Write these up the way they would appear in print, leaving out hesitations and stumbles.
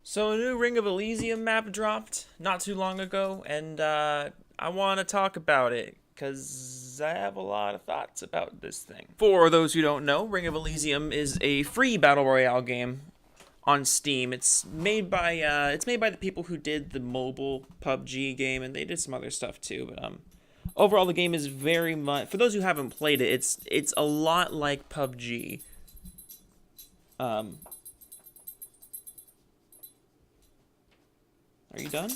So a new Ring of Elysium map dropped not too long ago, and I want to talk about it because I have a lot of thoughts about this thing. For those who don't know, Ring of Elysium is a free battle royale game on Steam. It's made by the people who did the mobile PUBG game, and they did some other stuff too. But overall, the game is very much, for those who haven't played it, it's a lot like PUBG. Um, are you done?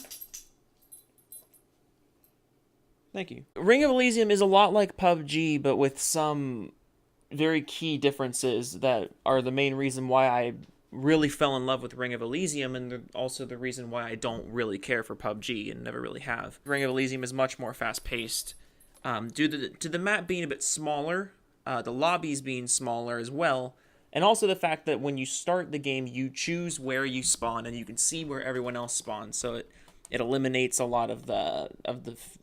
Thank you. Ring of Elysium is a lot like PUBG, but with some very key differences that are the main reason why I really fell in love with Ring of Elysium, and also the reason why I don't really care for PUBG and never really have. Ring of Elysium is much more fast paced, due to the map being a bit smaller, the lobbies being smaller as well, and also the fact that when you start the game, you choose where you spawn, and you can see where everyone else spawns. So it eliminates a lot of the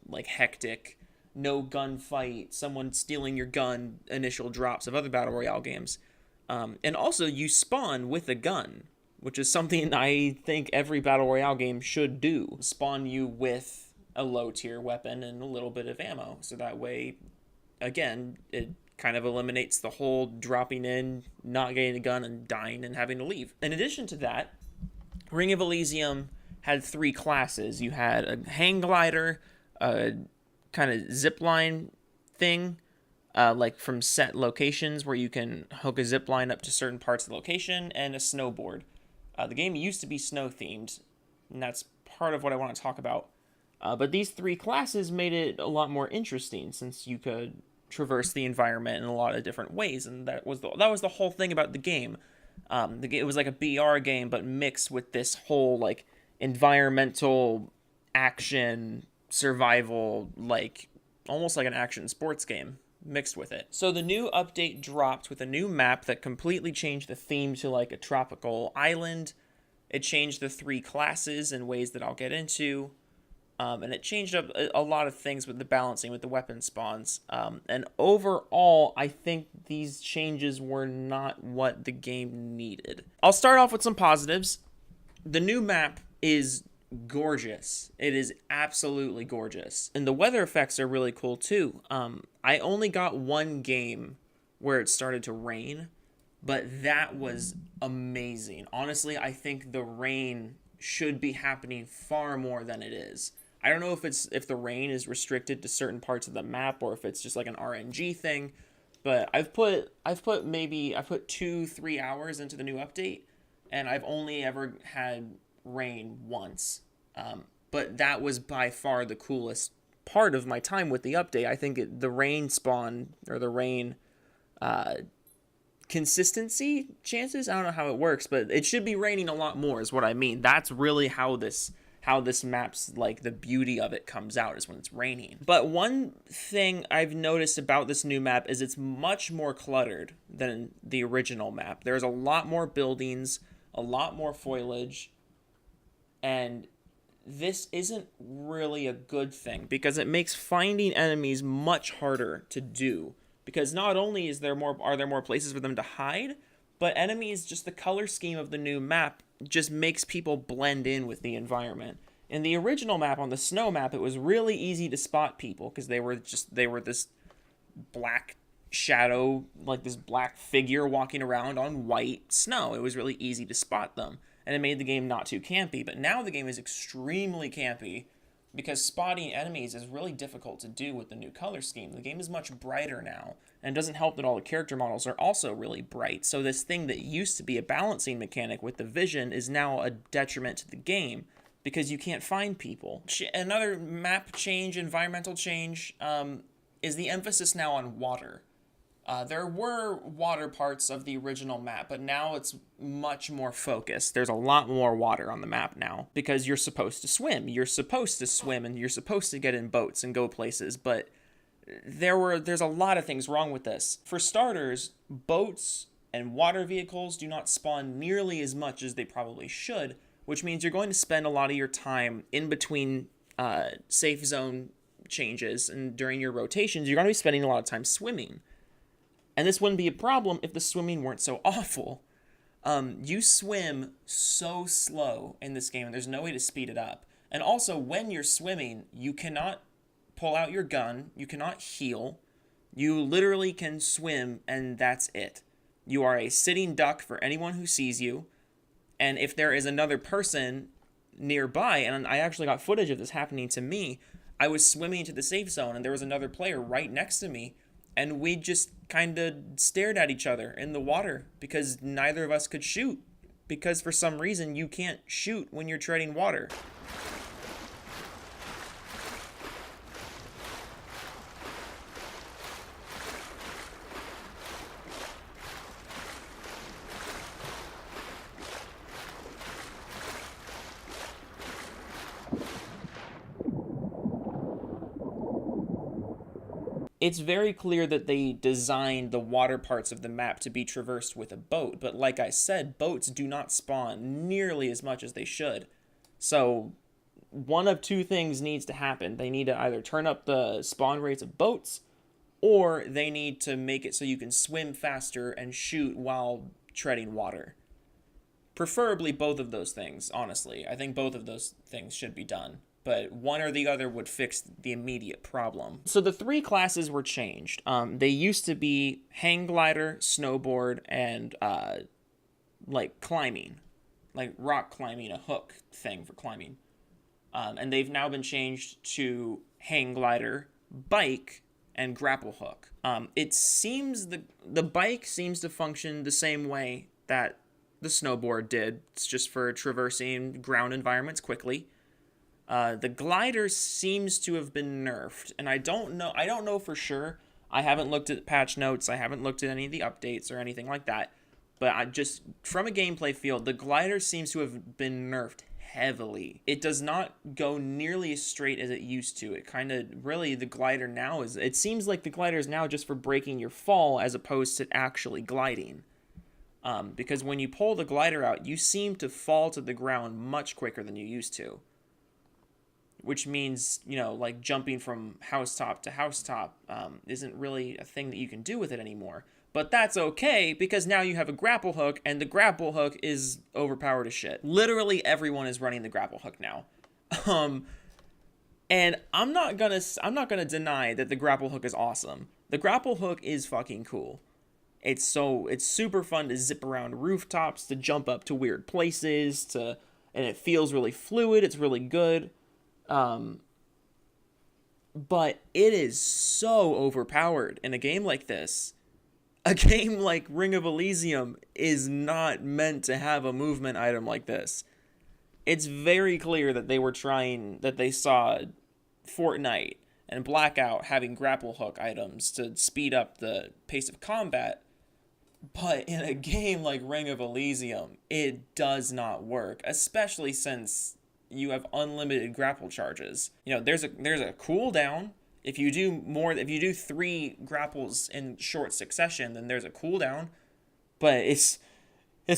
like hectic, no gunfight, someone stealing your gun initial drops of other battle royale games. And also, you spawn with a gun, which is something I think every battle royale game should do. Spawn you with a low tier weapon and a little bit of ammo, so that way, again, it kind of eliminates the whole dropping in, not getting a gun, and dying and having to leave. In addition to that, Ring of Elysium had three classes. You had a hang glider, a kind of zip line thing, like from set locations where you can hook a zip line up to certain parts of the location, and a snowboard. The game used to be snow themed, and that's part of what I want to talk about. But these three classes made it a lot more interesting since you could traverse the environment in a lot of different ways, and that was the whole thing about the game. It was like a BR game, but mixed with this whole like environmental action survival, like almost like an action sports game mixed with it. So the new update dropped with a new map that completely changed the theme to like a tropical island. It changed the three classes in ways that I'll get into. And it changed up a lot of things with the balancing with the weapon spawns. And overall, I think these changes were not what the game needed. I'll start off with some positives. The new map is gorgeous. It is absolutely gorgeous. And the weather effects are really cool too. I only got one game where it started to rain, but that was amazing. Honestly, I think the rain should be happening far more than it is. I don't know if the rain is restricted to certain parts of the map or if it's just like an RNG thing, but I've put 2-3 hours into the new update, and I've only ever had rain once. But that was by far the coolest part of my time with the update. I think the rain spawn, or the rain consistency chances, I don't know how it works, but it should be raining a lot more is what I mean. That's really how this map's, like, the beauty of it comes out, is when it's raining. But one thing I've noticed about this new map is it's much more cluttered than the original map. There's a lot more buildings, a lot more foliage, and this isn't really a good thing because it makes finding enemies much harder to do, because not only are there more places for them to hide, but enemies, just the color scheme of the new map just makes people blend in with the environment. In the original map, on the snow map, it was really easy to spot people because they were this black shadow, like this black figure walking around on white snow. It was really easy to spot them, and it made the game not too campy. But now the game is extremely campy because spotting enemies is really difficult to do with the new color scheme. The game is much brighter now, and it doesn't help that all the character models are also really bright. So this thing that used to be a balancing mechanic with the vision is now a detriment to the game because you can't find people. Another map change, environmental change, is the emphasis now on water. There were water parts of the original map, but now it's much more focused. There's a lot more water on the map now because you're supposed to swim. You're supposed to swim and you're supposed to get in boats and go places, but there's a lot of things wrong with this. For starters, boats and water vehicles do not spawn nearly as much as they probably should, which means you're going to spend a lot of your time in between safe zone changes, and during your rotations, you're going to be spending a lot of time swimming. And this wouldn't be a problem if the swimming weren't so awful. You swim so slow in this game, and there's no way to speed it up. And also, when you're swimming, you cannot pull out your gun, you cannot heal. You literally can swim, and that's it. You are a sitting duck for anyone who sees you. And if there is another person nearby, and I actually got footage of this happening to me, I was swimming to the safe zone, and there was another player right next to me, and we just kind of stared at each other in the water because neither of us could shoot. Because for some reason, you can't shoot when you're treading water. It's very clear that they designed the water parts of the map to be traversed with a boat, but like I said, boats do not spawn nearly as much as they should. So one of two things needs to happen. They need to either turn up the spawn rates of boats, or they need to make it so you can swim faster and shoot while treading water. Preferably both of those things, honestly. I think both of those things should be done. But one or the other would fix the immediate problem. So the three classes were changed. They used to be hang glider, snowboard, and like climbing, like rock climbing, a hook thing for climbing. And they've now been changed to hang glider, bike, and grapple hook. It seems the bike seems to function the same way that the snowboard did. It's just for traversing ground environments quickly. The glider seems to have been nerfed, and I don't know for sure. I haven't looked at patch notes, I haven't looked at any of the updates or anything like that, but I just, from a gameplay field, the glider seems to have been nerfed heavily. It does not go nearly as straight as it used to. It kind of, really, the glider now is, it seems like the glider is now just for breaking your fall as opposed to actually gliding. Because when you pull the glider out, you seem to fall to the ground much quicker than you used to. Which means, you know, like jumping from housetop to housetop isn't really a thing that you can do with it anymore. But that's okay, because now you have a grapple hook, and the grapple hook is overpowered as shit. Literally everyone is running the grapple hook now. And I'm not gonna deny that the grapple hook is awesome. The grapple hook is fucking cool. It's super fun to zip around rooftops, to jump up to weird places, and it feels really fluid, it's really good. But it is so overpowered in a game like this. A game like Ring of Elysium is not meant to have a movement item like this. It's very clear that they saw Fortnite and Blackout having grapple hook items to speed up the pace of combat. But in a game like Ring of Elysium, it does not work, especially since you have unlimited grapple charges. You know, there's a cooldown. If you do 3 grapples in short succession, then there's a cooldown. But it's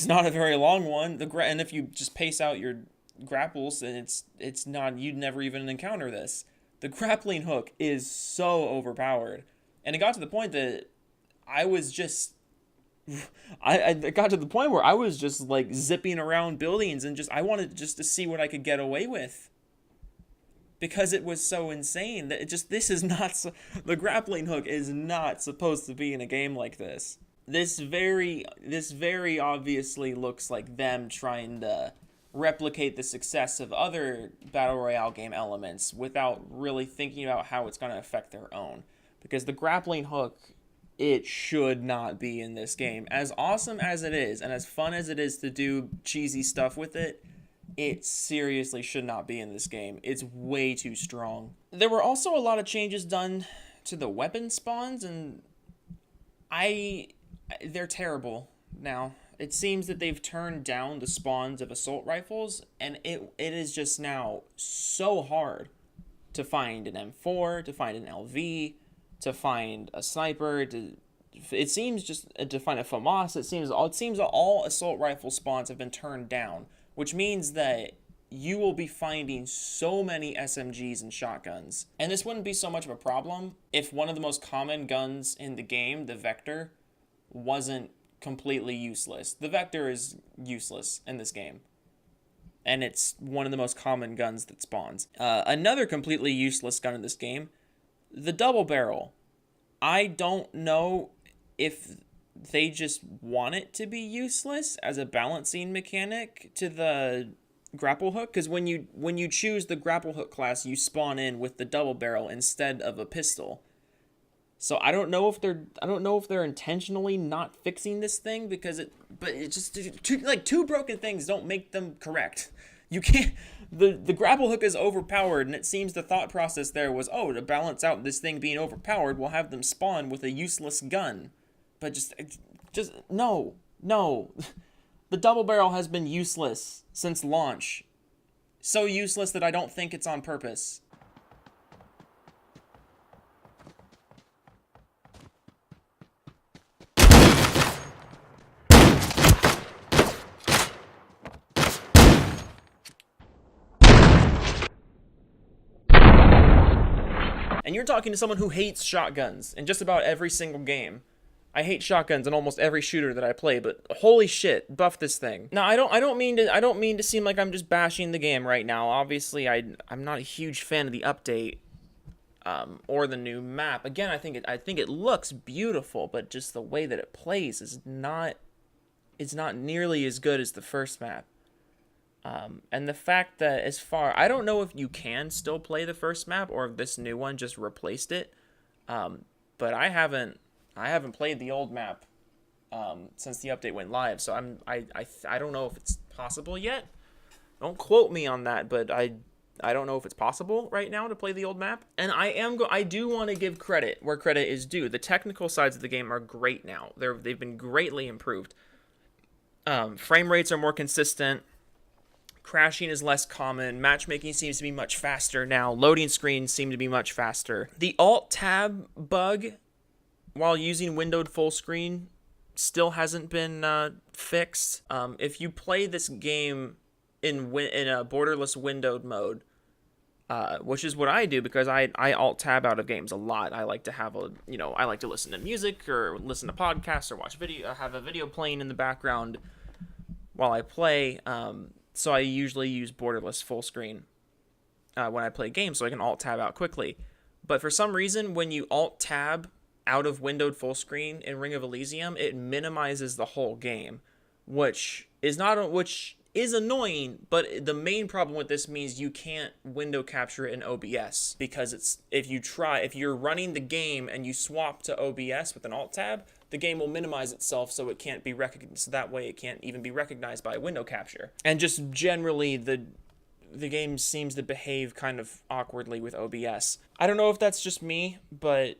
not a very long one. And if you just pace out your grapples, then it's not, you'd never even encounter this. The grappling hook is so overpowered. And it got to the point that I got to the point where I was just like zipping around buildings and I wanted just to see what I could get away with, because it was so insane that the grappling hook is not supposed to be in a game like this. This very obviously looks like them trying to replicate the success of other battle royale game elements without really thinking about how it's going to affect their own, because the grappling hook, it should not be in this game. As awesome as it is, and as fun as it is to do cheesy stuff with it, it seriously should not be in this game. It's way too strong. There were also a lot of changes done to the weapon spawns, and they're terrible now. It seems that they've turned down the spawns of assault rifles, and it is just now so hard to find an M4, to find an LV, to find a sniper, to find a FAMAS. It seems that all assault rifle spawns have been turned down, which means that you will be finding so many SMGs and shotguns. And this wouldn't be so much of a problem if one of the most common guns in the game, the Vector, wasn't completely useless. The Vector is useless in this game, and it's one of the most common guns that spawns. Another completely useless gun in this game, the double barrel. I don't know if they just want it to be useless as a balancing mechanic to the grapple hook, because when you choose the grapple hook class, you spawn in with the double barrel instead of a pistol. So I don't know if they're intentionally not fixing this thing, but it just two broken things don't make them correct. You can't. The grapple hook is overpowered, and it seems the thought process there was, oh, to balance out this thing being overpowered, we'll have them spawn with a useless gun. But just no. The double barrel has been useless since launch. So useless that I don't think it's on purpose. And you're talking to someone who hates shotguns in just about every single game. I hate shotguns in almost every shooter that I play, but holy shit, buff this thing. Now, I don't mean to seem like I'm just bashing the game right now. Obviously, I'm not a huge fan of the update or the new map. Again, I think it looks beautiful, but just the way that it plays is not nearly as good as the first map. And the fact that I don't know if you can still play the first map or if this new one just replaced it. But I haven't played the old map since the update went live, so I don't know if it's possible yet. Don't quote me on that, but I don't know if it's possible right now to play the old map. And I do want to give credit where credit is due. The technical sides of the game are great now. They've been greatly improved. Frame rates are more consistent. Crashing is less common. Matchmaking seems to be much faster now. Loading screens seem to be much faster. The Alt-Tab bug while using windowed full screen still hasn't been fixed. If you play this game in a borderless windowed mode, which is what I do because I Alt-Tab out of games a lot. I like to have I like to listen to music or listen to podcasts or watch video, have a video playing in the background while I play. So I usually use borderless full screen when I play games so I can Alt-Tab out quickly. But for some reason, when you Alt-Tab out of windowed full screen in Ring of Elysium, it minimizes the whole game, which is annoying, but the main problem with this means you can't window capture it in OBS, because if you're running the game and you swap to OBS with an Alt-Tab, the game will minimize itself so it can't be recognized, so that way it can't even be recognized by window capture. And just generally, the game seems to behave kind of awkwardly with OBS. I don't know if that's just me, but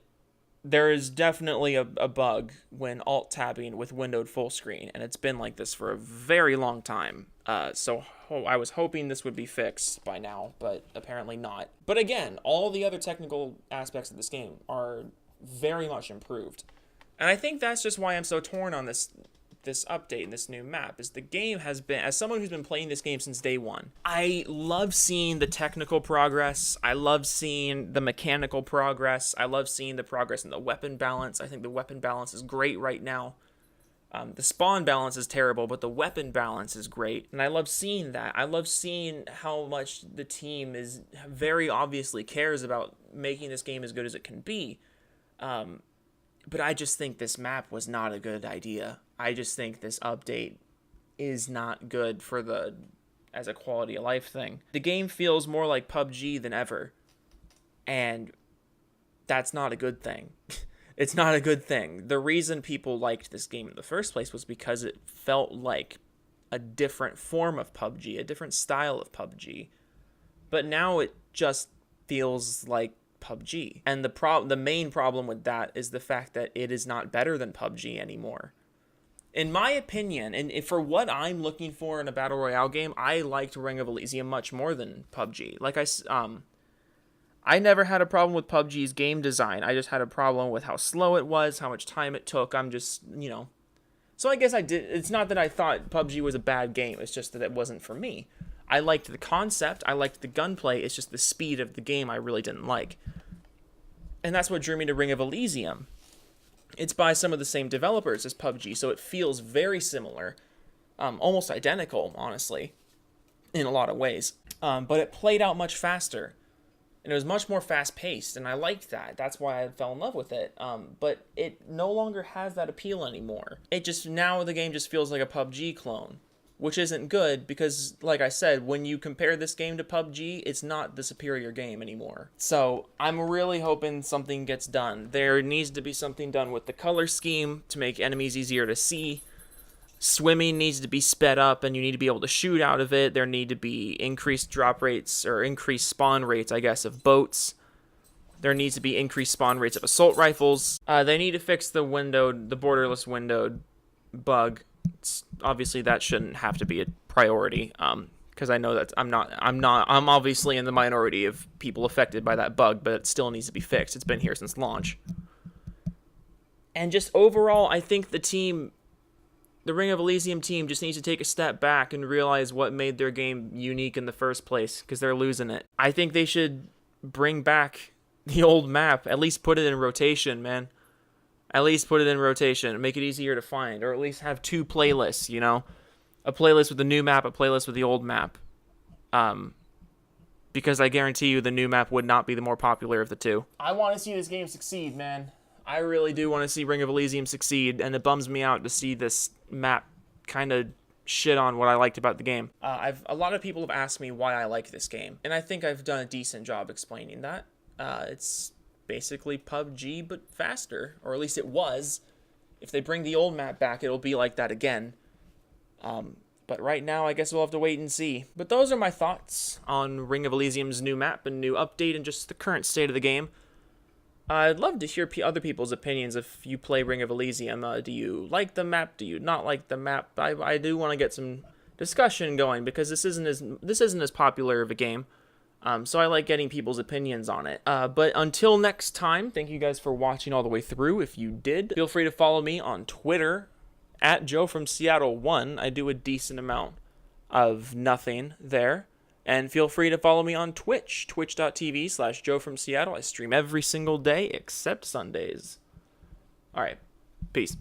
there is definitely a bug when Alt-Tabbing with windowed full screen, and it's been like this for a very long time. So I was hoping this would be fixed by now, but apparently not. But again, all the other technical aspects of this game are very much improved. And I think that's just why I'm so torn on this update and this new map, is the game has been, as someone who's been playing this game since day one, I love seeing the technical progress. I love seeing the mechanical progress. I love seeing the progress in the weapon balance. I think the weapon balance is great right now. The spawn balance is terrible, but the weapon balance is great. And I love seeing that. I love seeing how much the team is very obviously cares about making this game as good as it can be. But I just think this map was not a good idea. I just think this update is not good as a quality of life thing. The game feels more like PUBG than ever. And that's not a good thing. It's not a good thing. The reason people liked this game in the first place was because it felt like a different form of PUBG, a different style of PUBG. But now it just feels like PUBG. And the main problem with that is the fact that it is not better than PUBG anymore. In my opinion, and for what I'm looking for in a Battle Royale game, I liked Ring of Elysium much more than PUBG. I never had a problem with PUBG's game design. I just had a problem with how slow it was, how much time it took. So I guess it's not that I thought PUBG was a bad game. It's just that it wasn't for me. I liked the concept. I liked the gunplay. It's just the speed of the game I really didn't like. And that's what drew me to Ring of Elysium. It's by some of the same developers as PUBG, so it feels very similar, almost identical, honestly, in a lot of ways. But it played out much faster, and it was much more fast-paced, and I liked that. That's why I fell in love with it. But it no longer has that appeal anymore. Now the game just feels like a PUBG clone, which isn't good because, like I said, when you compare this game to PUBG, it's not the superior game anymore. So I'm really hoping something gets done. There needs to be something done with the color scheme to make enemies easier to see. Swimming needs to be sped up, and you need to be able to shoot out of it. There need to be increased drop rates, or increased spawn rates, I guess, of boats. There needs to be increased spawn rates of assault rifles. They need to fix the borderless windowed bug. Obviously that shouldn't have to be a priority, because I know that I'm obviously in the minority of people affected by that bug, but it still needs to be fixed. It's been here since launch. And just overall, I think the Ring of Elysium team just needs to take a step back and realize what made their game unique in the first place, because they're losing it. I think they should bring back the old map, at least put it in rotation, man. At least put it in rotation and make it easier to find, or at least have 2 playlists, you know? A playlist with the new map, a playlist with the old map. Because I guarantee you the new map would not be the more popular of the 2. I want to see this game succeed, man. I really do want to see Ring of Elysium succeed, and it bums me out to see this map kind of shit on what I liked about the game. A lot of people have asked me why I like this game, and I think I've done a decent job explaining that. It's basically PUBG, but faster, or at least it was. If they bring the old map back, it'll be like that again. But right now, I guess we'll have to wait and see. But those are my thoughts on Ring of Elysium's new map and new update and just the current state of the game. I'd love to hear other people's opinions if you play Ring of Elysium. Do you like the map? Do you not like the map? I do want to get some discussion going because this isn't as popular of a game. So I like getting people's opinions on it. But until next time, thank you guys for watching all the way through. If you did, feel free to follow me on Twitter at JoeFromSeattle1. I do a decent amount of nothing there. And feel free to follow me on Twitch, twitch.tv/JoeFromSeattle. I stream every single day except Sundays. All right, peace.